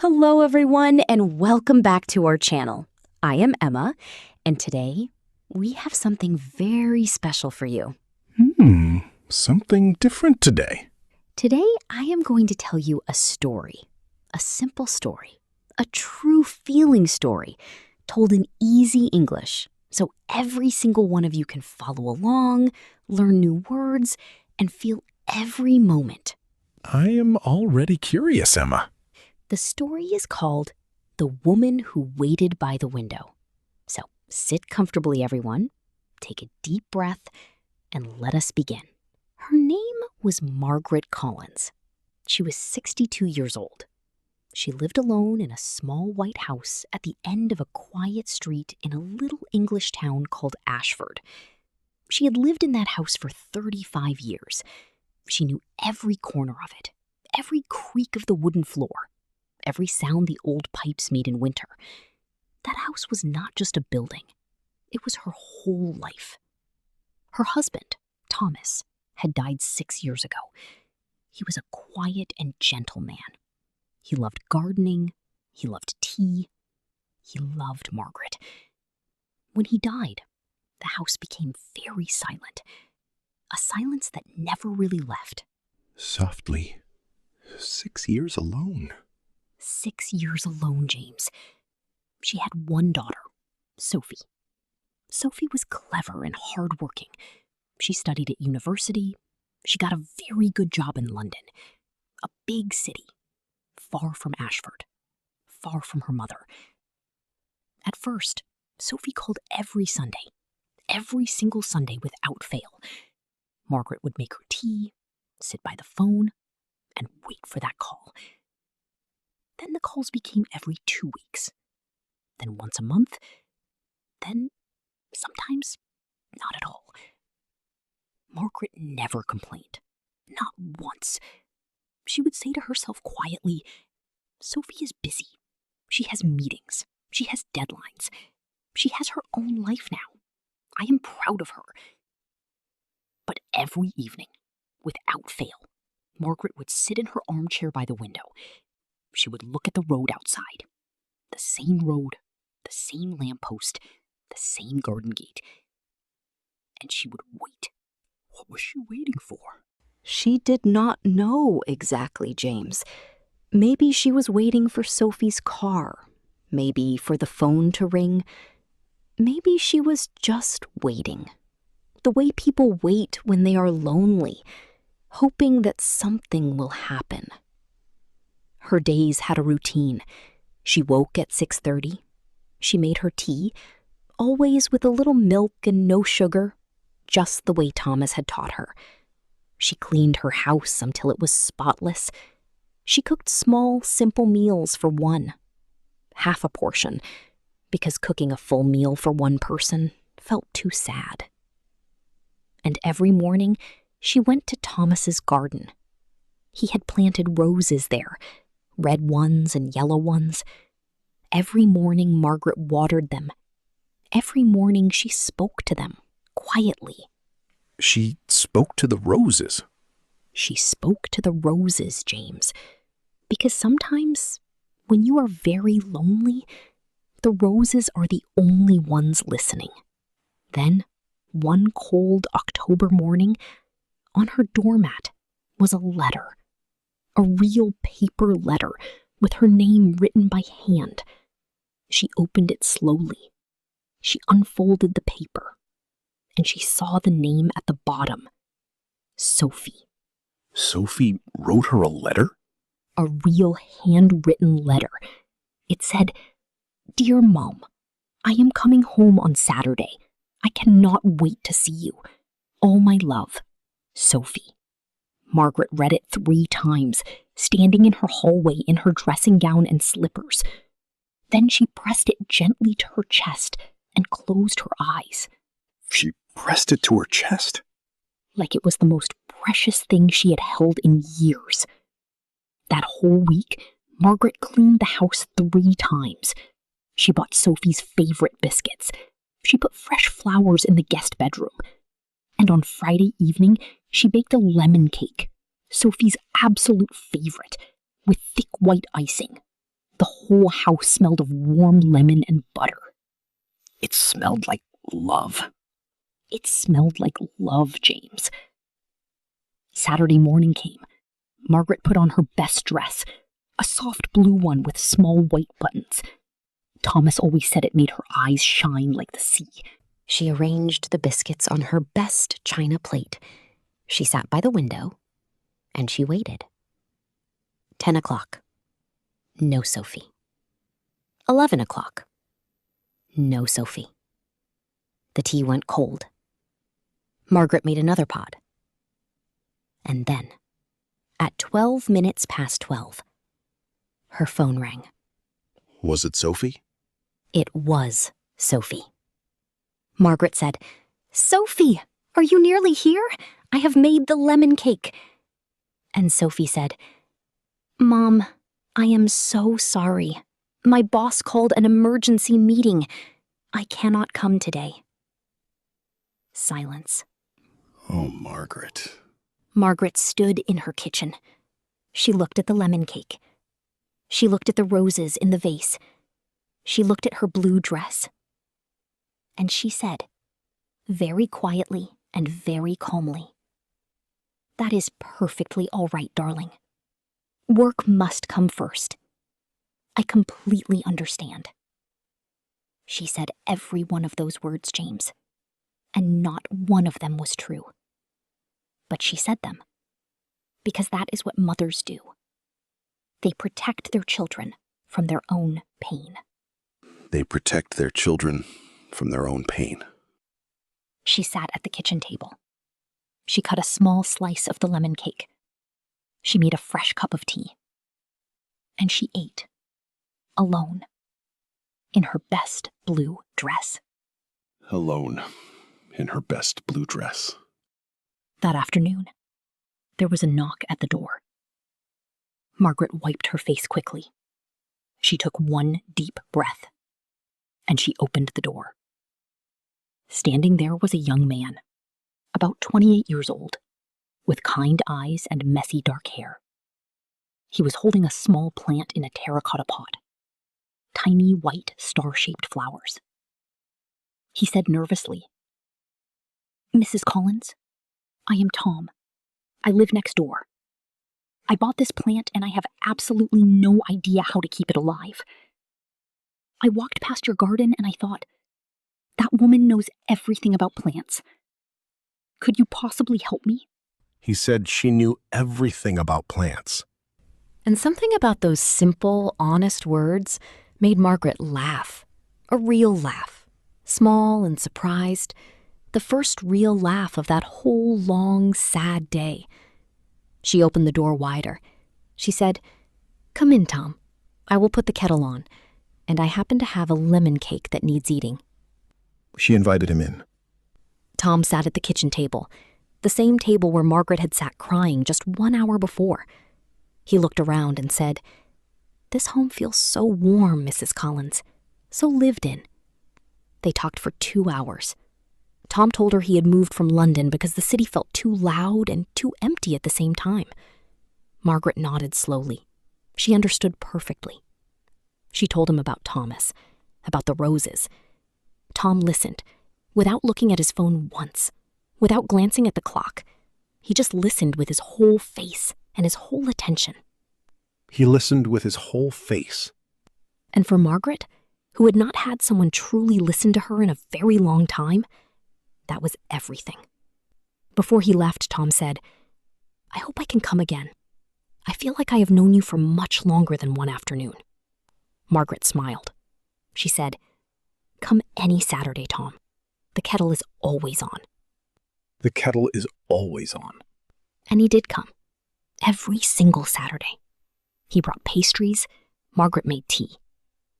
Hello, everyone, and welcome back to our channel. I am Emma, and today we have something very special for you. Something different today. Today, I am going to tell you a story, a simple story, a true feeling story, told in easy English, so every single one of you can follow along, learn new words, and feel every moment. I am already curious, Emma. The story is called The Woman Who Waited by the Window. So sit comfortably, everyone, take a deep breath, and let us begin. Her name was Margaret Collins. She was 62 years old. She lived alone in a small white house at the end of a quiet street in a little English town called Ashford. She had lived in that house for 35 years. She knew every corner of it, every creak of the wooden floor, every sound the old pipes made in winter. That house was not just a building. It was her whole life. Her husband, Thomas, had died 6 years ago. He was a quiet and gentle man. He loved gardening. He loved tea. He loved Margaret. When he died, the house became very silent, a silence that never really left. Softly. 6 years alone. 6 years alone, James. She had one daughter, Sophie. Sophie was clever and hardworking. She studied at university. She got a very good job in London, a big city, far from Ashford, far from her mother. At first, Sophie called every single Sunday without fail. Margaret would make her tea, sit by the phone, and wait for that call. Then the calls became every 2 weeks, then once a month, then sometimes not at all. Margaret never complained, not once. She would say to herself quietly, "Sophie is busy. She has meetings. She has deadlines. She has her own life now. I am proud of her." But every evening, without fail, Margaret would sit in her armchair by the window. She would look at the road outside. The same road, the same lamppost, the same garden gate. And she would wait. What was she waiting for? She did not know exactly, James. Maybe she was waiting for Sophie's car. Maybe for the phone to ring. Maybe she was just waiting. The way people wait when they are lonely, hoping that something will happen. Her days had a routine. She woke at 6:30. She made her tea, always with a little milk and no sugar, just the way Thomas had taught her. She cleaned her house until it was spotless. She cooked small, simple meals for one, half a portion, because cooking a full meal for one person felt too sad. And every morning, she went to Thomas's garden. He had planted roses there, red ones and yellow ones. Every morning, Margaret watered them. Every morning, she spoke to them, quietly. She spoke to the roses. She spoke to the roses, James. Because sometimes, when you are very lonely, the roses are the only ones listening. Then, one cold October morning, on her doormat was a letter. A real paper letter with her name written by hand. She opened it slowly. She unfolded the paper, and she saw the name at the bottom. Sophie. Sophie wrote her a letter? A real handwritten letter. It said, "Dear Mom, I am coming home on Saturday. I cannot wait to see you. All my love, Sophie." Margaret read it 3 times, standing in her hallway in her dressing gown and slippers. Then she pressed it gently to her chest and closed her eyes. She pressed it to her chest? Like it was the most precious thing she had held in years. That whole week, Margaret cleaned the house 3 times. She bought Sophie's favorite biscuits. She put fresh flowers in the guest bedroom. And on Friday evening, she baked a lemon cake, Sophie's absolute favorite, with thick white icing. The whole house smelled of warm lemon and butter. It smelled like love. It smelled like love, James. Saturday morning came. Margaret put on her best dress, a soft blue one with small white buttons. Thomas always said it made her eyes shine like the sea. She arranged the biscuits on her best china plate. She sat by the window, and she waited. 10 o'clock. No Sophie. 11 o'clock. No Sophie. The tea went cold. Margaret made another pot. And then, at 12 minutes past 12, her phone rang. Was it Sophie? It was Sophie. Margaret said, "Sophie, are you nearly here? I have made the lemon cake." And Sophie said, "Mom, I am so sorry. My boss called an emergency meeting. I cannot come today." Silence. Oh, Margaret. Margaret stood in her kitchen. She looked at the lemon cake. She looked at the roses in the vase. She looked at her blue dress. And she said, very quietly and very calmly, "That is perfectly all right, darling. Work must come first. I completely understand." She said every one of those words, James, and not one of them was true. But she said them, because that is what mothers do. They protect their children from their own pain. They protect their children from their own pain. She sat at the kitchen table. She cut a small slice of the lemon cake. She made a fresh cup of tea. And she ate, alone, in her best blue dress. Alone, in her best blue dress. That afternoon, there was a knock at the door. Margaret wiped her face quickly. She took one deep breath, and she opened the door. Standing there was a young man, about 28 years old, with kind eyes and messy dark hair. He was holding a small plant in a terracotta pot, tiny white star-shaped flowers. He said nervously, "Mrs. Collins, I am Tom. I live next door. I bought this plant and I have absolutely no idea how to keep it alive. I walked past your garden and I thought, that woman knows everything about plants. Could you possibly help me?" He said she knew everything about plants. And something about those simple, honest words made Margaret laugh. A real laugh. Small and surprised. The first real laugh of that whole long, sad day. She opened the door wider. She said, "Come in, Tom. I will put the kettle on. And I happen to have a lemon cake that needs eating." She invited him in. Tom sat at the kitchen table, the same table where Margaret had sat crying just 1 hour before. He looked around and said, "This home feels so warm, Mrs. Collins, so lived in." They talked for 2 hours. Tom told her he had moved from London because the city felt too loud and too empty at the same time. Margaret nodded slowly. She understood perfectly. She told him about Thomas, about the roses. Tom listened, without looking at his phone once, without glancing at the clock. He just listened with his whole face and his whole attention. He listened with his whole face. And for Margaret, who had not had someone truly listen to her in a very long time, that was everything. Before he left, Tom said, "I hope I can come again. I feel like I have known you for much longer than one afternoon." Margaret smiled. She said, "Come any Saturday, Tom. The kettle is always on." The kettle is always on. And he did come. Every single Saturday. He brought pastries. Margaret made tea.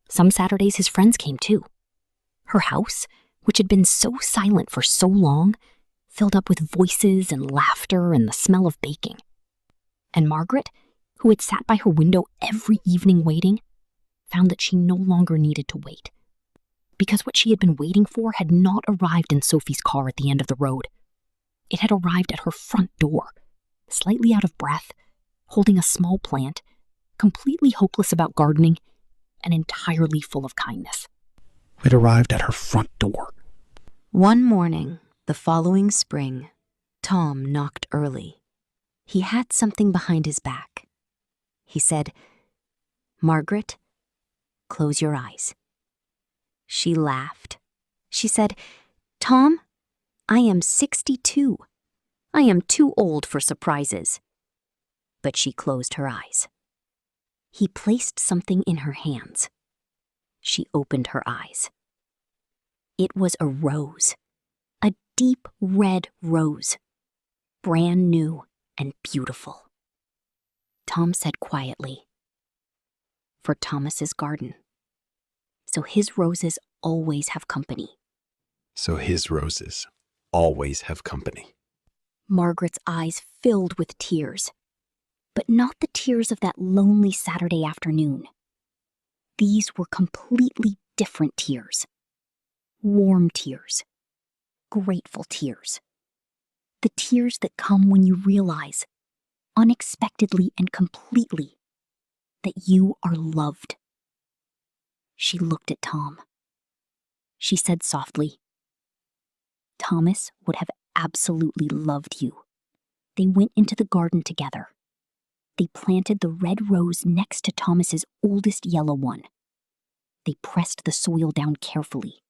Some Saturdays his friends came too. Her house, which had been so silent for so long, filled up with voices and laughter and the smell of baking. And Margaret, who had sat by her window every evening waiting, found that she no longer needed to wait. Because what she had been waiting for had not arrived in Sophie's car at the end of the road. It had arrived at her front door, slightly out of breath, holding a small plant, completely hopeless about gardening, and entirely full of kindness. It arrived at her front door. One morning, the following spring, Tom knocked early. He had something behind his back. He said, "Margaret, close your eyes." She laughed. She said, "Tom, I am 62. I am too old for surprises." But she closed her eyes. He placed something in her hands. She opened her eyes. It was a rose, a deep red rose, brand new and beautiful. Tom said quietly, "For Thomas's garden. So his roses always have company." So his roses always have company. Margaret's eyes filled with tears, but not the tears of that lonely Saturday afternoon. These were completely different tears. Warm tears. Grateful tears. The tears that come when you realize, unexpectedly and completely, that you are loved. She looked at Tom. She said softly, "Thomas would have absolutely loved you." They went into the garden together. They planted the red rose next to Thomas's oldest yellow one. They pressed the soil down carefully,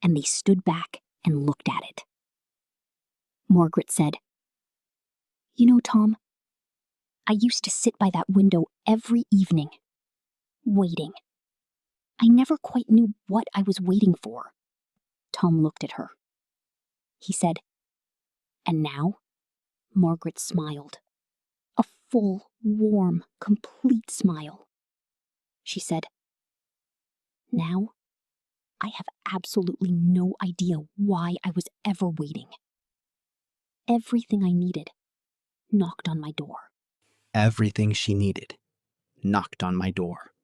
and they stood back and looked at it. Margaret said, "You know, Tom, I used to sit by that window every evening, waiting. I never quite knew what I was waiting for." Tom looked at her. He said, "And now?" Margaret smiled. A full, warm, complete smile. She said, "Now, I have absolutely no idea why I was ever waiting. Everything I needed knocked on my door. Everything she needed knocked on my door.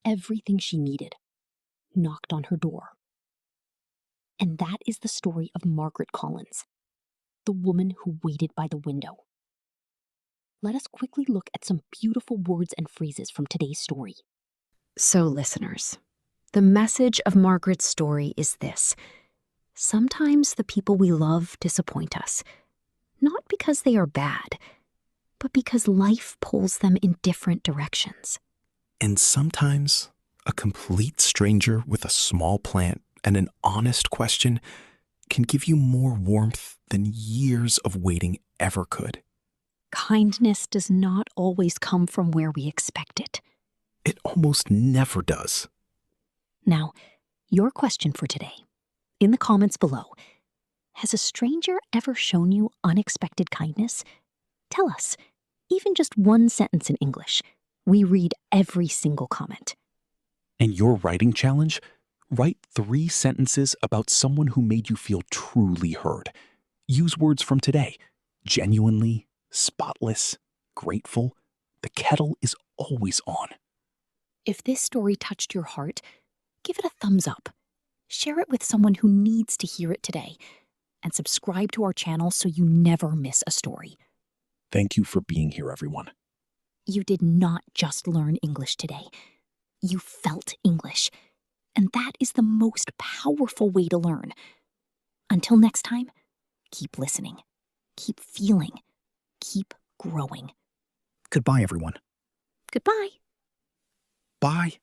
Everything she needed knocked on her door." And that is the story of Margaret Collins, the woman who waited by the window. Let us quickly look at some beautiful words and phrases from today's story. So, listeners, the message of Margaret's story is this. Sometimes the people we love disappoint us, not because they are bad, but because life pulls them in different directions. And sometimes a complete stranger with a small plant and an honest question can give you more warmth than years of waiting ever could. Kindness does not always come from where we expect it. It almost never does. Now, your question for today, in the comments below. Has a stranger ever shown you unexpected kindness? Tell us, even just one sentence in English. We read every single comment. And your writing challenge? Write 3 sentences about someone who made you feel truly heard. Use words from today. Genuinely, spotless, grateful. The kettle is always on. If this story touched your heart, give it a thumbs up. Share it with someone who needs to hear it today. And subscribe to our channel so you never miss a story. Thank you for being here, everyone. You did not just learn English today. You felt English. And that is the most powerful way to learn. Until next time, keep listening, keep feeling, keep growing. Goodbye, everyone. Goodbye. Bye.